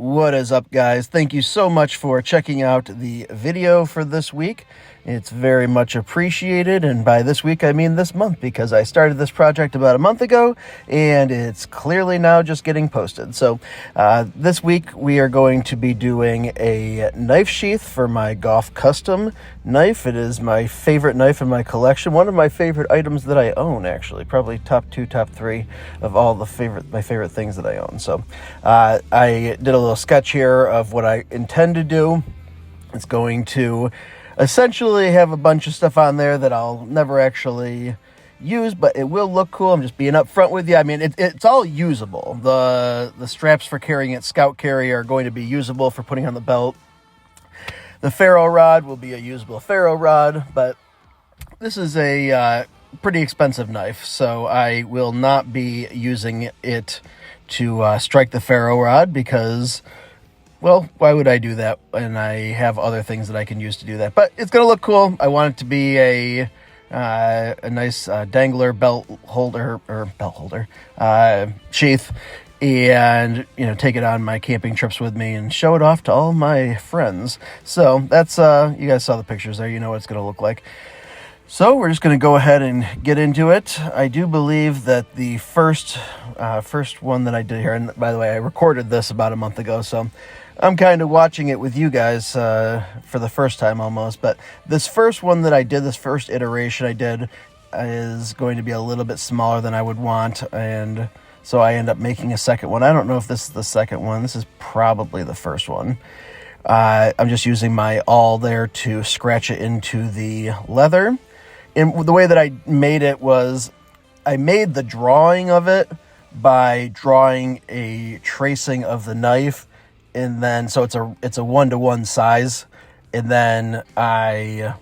What is up, guys? Thank you so much for checking out the video for this week. It's very much appreciated, and by this week I mean this month, because I started this project about a month ago and it's clearly now just getting posted. So this week we are going to be doing a knife sheath for my Gough Custom knife. It is my favorite knife in my collection, one of my favorite items that I own, actually, probably top 2, top 3 of all the my favorite things that I own. So I did a little sketch here of what I intend to do. It's going to essentially have a bunch of stuff on there that I'll never actually use, but it will look cool. I'm just being upfront with you. I mean, it's all usable. The straps for carrying it, scout carry, are going to be usable for putting on the belt. The ferro rod will be a usable ferro rod, but this is a pretty expensive knife, so I will not be using it to strike the ferro rod, because, well, why would I do that when I have other things that I can use to do that? But it's going to look cool. I want it to be a nice Dangler belt holder, sheath, and, you know, take it on my camping trips with me and show it off to all my friends. So that's, you guys saw the pictures there. You know what it's going to look like. So we're just going to go ahead and get into it. I do believe that the first one that I did here, and by the way, I recorded this about a month ago, so I'm kind of watching it with you guys for the first time almost. But this first one that I did, this first iteration I did, is going to be a little bit smaller than I would want, and so I end up making a second one. I don't know if this is the second one. This is probably the first one. I'm just using my awl there to scratch it into the leather. And the way that I made it was, I made the drawing of it by drawing a tracing of the knife, and then so it's a 1-to-1 size, and then I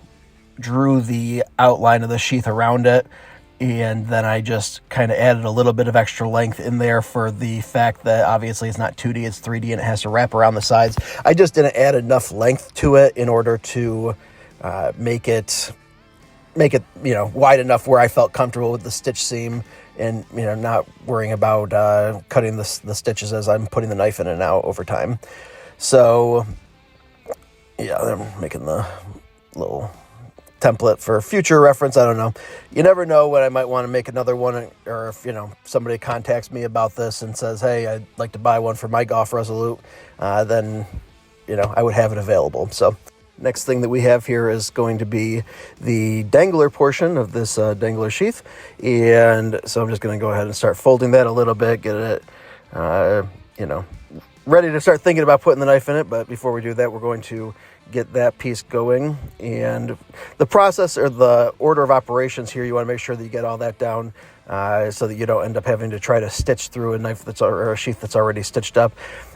drew the outline of the sheath around it, and then I just kind of added a little bit of extra length in there for the fact that obviously it's not 2D, it's 3D, and it has to wrap around the sides. I just didn't add enough length to it in order to make it, you know, wide enough where I felt comfortable with the stitch seam, and, you know, not worrying about cutting the stitches as I'm putting the knife in and out over time. So yeah, I'm making the little template for future reference. I don't know. You never know when I might want to make another one, or if, you know, somebody contacts me about this and says, hey, I'd like to buy one for my Gough Resolute, then, you know, I would have it available. So next thing that we have here is going to be the Dangler portion of this Dangler sheath. And so I'm just going to go ahead and start folding that a little bit, get it, you know, ready to start thinking about putting the knife in it. But before we do that, we're going to get that piece going. And the process, or the order of operations here, you want to make sure that you get all that down so that you don't end up having to try to stitch through a knife or a sheath that's already stitched up.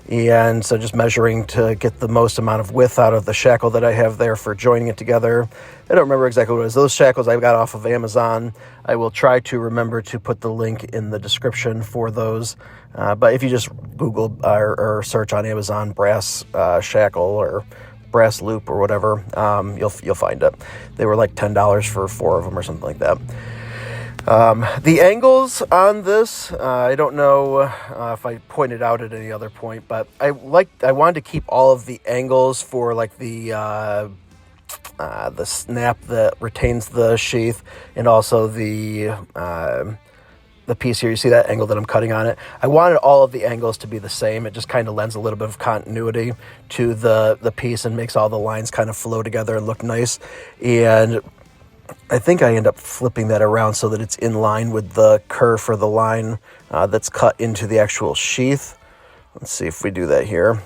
And so just measuring to get the most amount of width out of the shackle that I have there for joining it together. I don't remember exactly what it is. Those shackles I got off of Amazon. I will try to remember to put the link in the description for those. But if you just Google or search on Amazon brass shackle or brass loop or whatever, you'll find it. They were like $10 for 4 of them or something like that. The angles on this, I don't know if I pointed out at any other point, but I wanted to keep all of the angles for like the snap that retains the sheath, and also the piece here. You see that angle that I'm cutting on it? I wanted all of the angles to be the same. It just kind of lends a little bit of continuity to the piece and makes all the lines kind of flow together and look nice. And I think I end up flipping that around so that it's in line with the curve for the line that's cut into the actual sheath. Let's see if we do that here.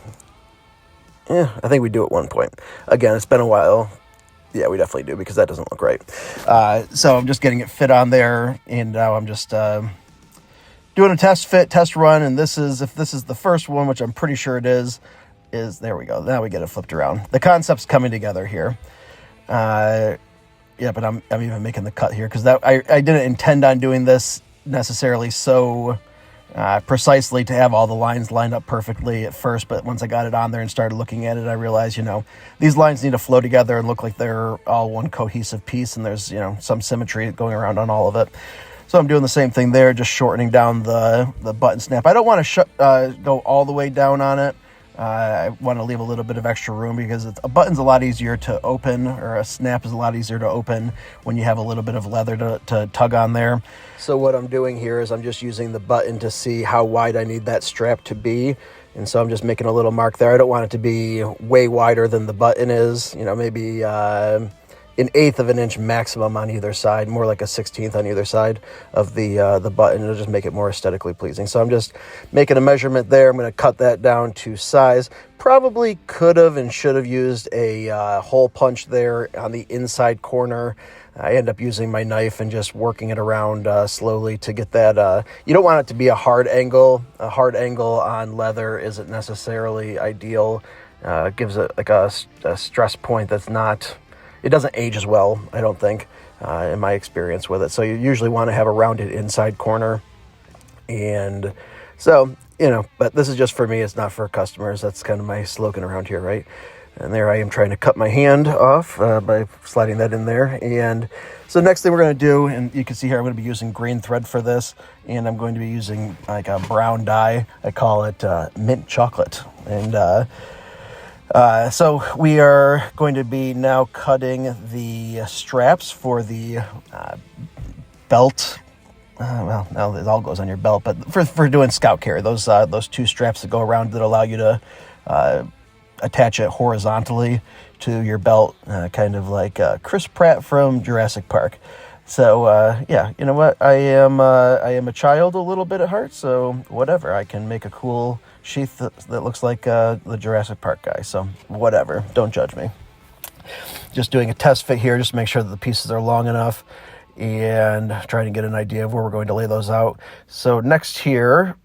Yeah, I think we do at one point. Again, it's been a while. Yeah, we definitely do, because that doesn't look right. So I'm just getting it fit on there, and now I'm just doing a test run. And if this is the first one, which I'm pretty sure it is there we go. Now we get it flipped around. The concept's coming together here. Yeah, but I'm even making the cut here, because I didn't intend on doing this necessarily so precisely to have all the lines lined up perfectly at first. But once I got it on there and started looking at it, I realized, you know, these lines need to flow together and look like they're all one cohesive piece, and there's, you know, some symmetry going around on all of it. So I'm doing the same thing there, just shortening down the button snap. I don't want to go all the way down on it. I want to leave a little bit of extra room because a button's a lot easier to open, or a snap is a lot easier to open when you have a little bit of leather to tug on there. So what I'm doing here is I'm just using the button to see how wide I need that strap to be. And so I'm just making a little mark there. I don't want it to be way wider than the button is, maybe an eighth of an inch maximum on either side, more like a 16th on either side of the button. It'll just make it more aesthetically pleasing. So I'm just making a measurement there. I'm going to cut that down to size. Probably could have and should have used a hole punch there on the inside corner. I end up using my knife and just working it around slowly to get that. You don't want it to be a hard angle. A hard angle on leather isn't necessarily ideal. It gives it like a stress point that's not... It doesn't age as well, I don't think, in my experience with it. So you usually want to have a rounded inside corner. And so, but this is just for me. It's not for customers. That's kind of my slogan around here, right? And there I am trying to cut my hand off by sliding that in there. And so next thing we're going to do, and you can see here I'm going to be using green thread for this. And I'm going to be using like a brown dye. I call it mint chocolate. And... so we are going to be now cutting the straps for the belt. Well, now it all goes on your belt, but for doing scout carry, those two straps that go around that allow you to attach it horizontally to your belt, kind of like Chris Pratt from Jurassic Park. So yeah, you know what? I am a child a little bit at heart, so whatever. I can make a cool sheath that looks like the Jurassic Park guy. So whatever. Don't judge me. Just doing a test fit here, just to make sure that the pieces are long enough, and trying to get an idea of where we're going to lay those out. So next here,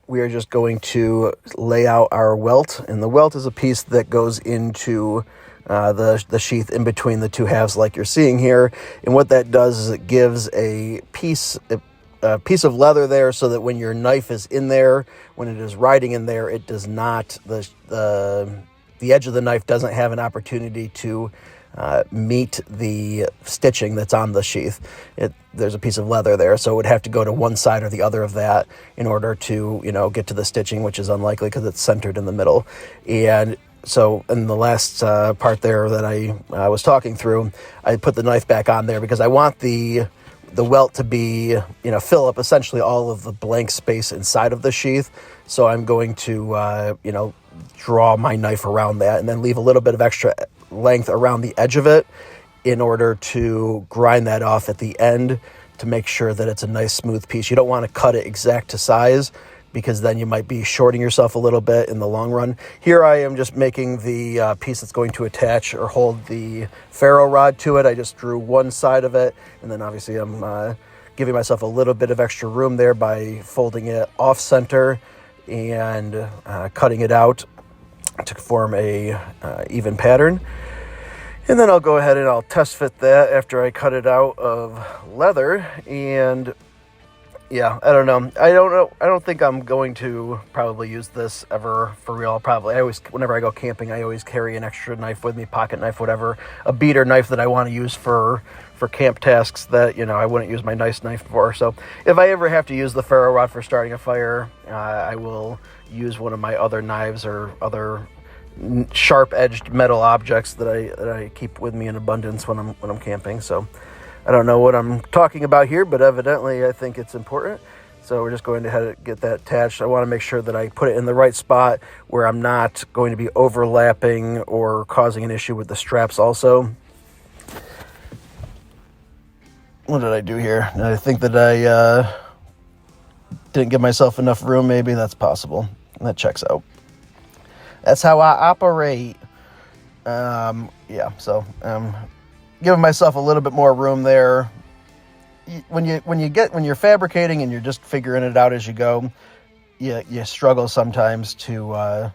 we are just going to lay out our welt, and the welt is a piece that goes into the sheath in between the two halves like you're seeing here. And what that does is it gives a piece of leather there so that when your knife is in there, when it is riding in there, it does not, the edge of the knife doesn't have an opportunity to meet the stitching that's on the sheath. There's a piece of leather there, so it would have to go to one side or the other of that in order to, get to the stitching, which is unlikely because it's centered in the middle. And so in the last part there that I was talking through, I put the knife back on there because I want the welt to be, fill up essentially all of the blank space inside of the sheath. So I'm going to, draw my knife around that and then leave a little bit of extra length around the edge of it in order to grind that off at the end to make sure that it's a nice smooth piece. You don't want to cut it exact to size because then you might be shorting yourself a little bit in the long run. Here I am just making the piece that's going to attach or hold the ferro rod to it. I just drew one side of it, and then obviously I'm giving myself a little bit of extra room there by folding it off center and cutting it out to form a even pattern. And then I'll go ahead and I'll test fit that after I cut it out of leather. And yeah, I don't know. I don't think I'm going to probably use this ever for real. Whenever I go camping, I always carry an extra knife with me, pocket knife, whatever, a beater knife that I want to use for camp tasks that, I wouldn't use my nice knife for. So if I ever have to use the ferro rod for starting a fire, I will use one of my other knives or other sharp-edged metal objects that I keep with me in abundance when I'm camping. So I don't know what I'm talking about here, but evidently I think it's important. So we're just going to have to get that attached. I want to make sure that I put it in the right spot where I'm not going to be overlapping or causing an issue with the straps also. What did I do here? I think that I didn't give myself enough room. Maybe that's possible. That checks out. That's how I operate. Yeah, so giving myself a little bit more room there. When you're fabricating and you're just figuring it out as you go, you struggle sometimes to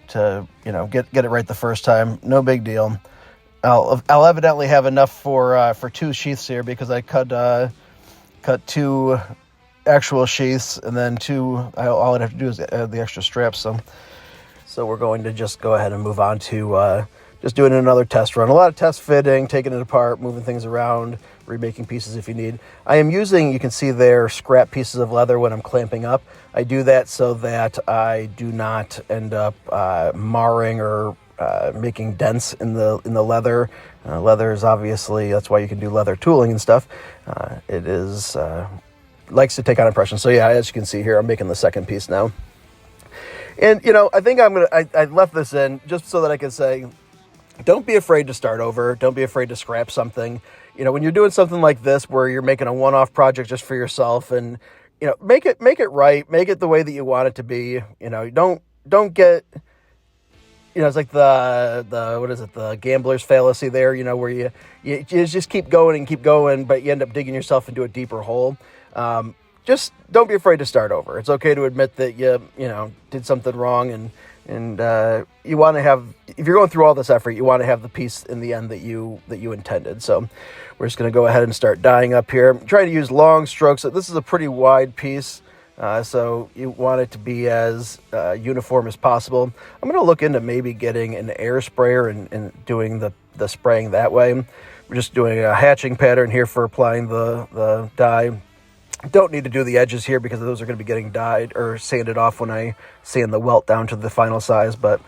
get it right the first time. No big deal. I'll evidently have enough for two sheaths here because I cut two actual sheaths and then all I'd have to do is add the extra straps. So we're going to just go ahead and move on to just doing another test run. A lot of test fitting, taking it apart, moving things around, remaking pieces if you need. I am using, you can see there, scrap pieces of leather when I'm clamping up. I do that so that I do not end up marring or making dents in the leather. Leather is obviously, that's why you can do leather tooling and stuff. It is likes to take on impression. So yeah, as you can see here, I'm making the second piece now. And I think I left this in just so that I can say, don't be afraid to start over. Don't be afraid to scrap something. When you're doing something like this where you're making a one-off project just for yourself, and make it right, make it the way that you want it to be. Don't get, it's like the what is it, the gambler's fallacy there, where you just keep going, but you end up digging yourself into a deeper hole. Just don't be afraid to start over. It's okay to admit that you did something wrong, and you want to have, if you're going through all this effort, you want to have the piece in the end that you intended. So we're just going to go ahead and start dyeing up here. I'm trying to use long strokes. So this is a pretty wide piece, so you want it to be as uniform as possible. I'm going to look into maybe getting an air sprayer and doing the spraying that way. We're just doing a hatching pattern here for applying the dye. Don't need to do the edges here because those are going to be getting dyed or sanded off when I sand the welt down to the final size, but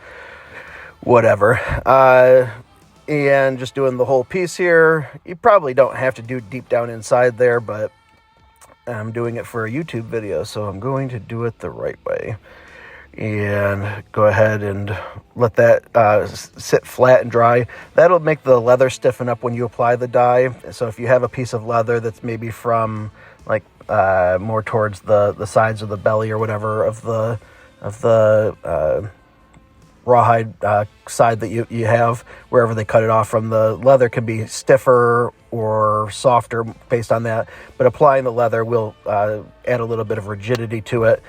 whatever. And just doing the whole piece here. You probably don't have to do deep down inside there, but I'm doing it for a YouTube video, so I'm going to do it the right way. And go ahead and let that sit flat and dry. That'll make the leather stiffen up when you apply the dye. So if you have a piece of leather that's maybe from like more towards the sides of the belly or whatever of the rawhide side that you have, wherever they cut it off from, the leather can be stiffer or softer based on that. But applying the leather will add a little bit of rigidity to it.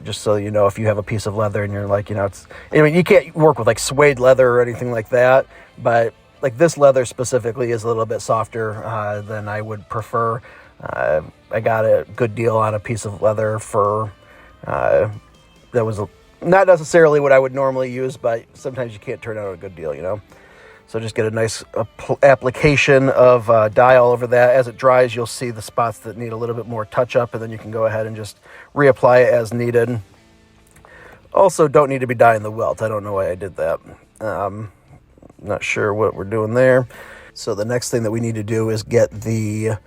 Just so if you have a piece of leather and you're like, you can't work with like suede leather or anything like that, but like this leather specifically is a little bit softer than I would prefer. I got a good deal on a piece of leather for that was not necessarily what I would normally use, but sometimes you can't turn out a good deal, So just get a nice application of dye all over that. As it dries, you'll see the spots that need a little bit more touch up, and then you can go ahead and just reapply it as needed. Also, don't need to be dyeing the welt. I don't know why I did that. Not sure what we're doing there. So the next thing that we need to do is get the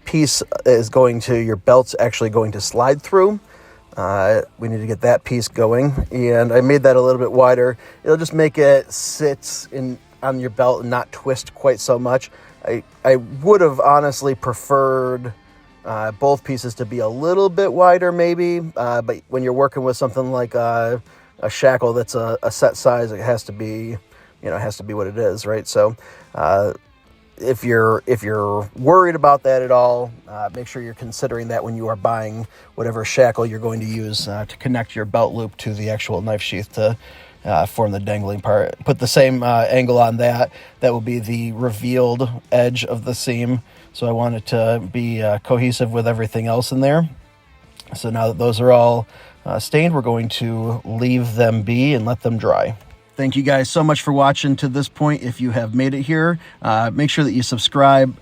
piece is going to, your belt's actually going to slide through. We need to get that piece going, and I made that a little bit wider. It'll just make it sit on your belt and not twist quite so much. I would have honestly preferred both pieces to be a little bit wider maybe, but when you're working with something like a shackle that's a set size, it has to be, it has to be what it is, right? So if you're worried about that at all, make sure you're considering that when you are buying whatever shackle you're going to use to connect your belt loop to the actual knife sheath to form the dangling part. Put the same angle on that. That will be the revealed edge of the seam. So I want it to be cohesive with everything else in there. So now that those are all stained, we're going to leave them be and let them dry. Thank you guys so much for watching to this point. If you have made it here, make sure that you subscribe,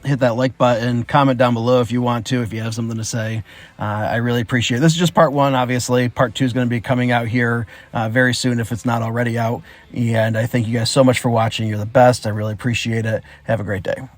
hit that like button, comment down below if you want to, if you have something to say. I really appreciate it. This is just part one, obviously. Part two is going to be coming out here very soon if it's not already out. And I thank you guys so much for watching. You're the best. I really appreciate it. Have a great day.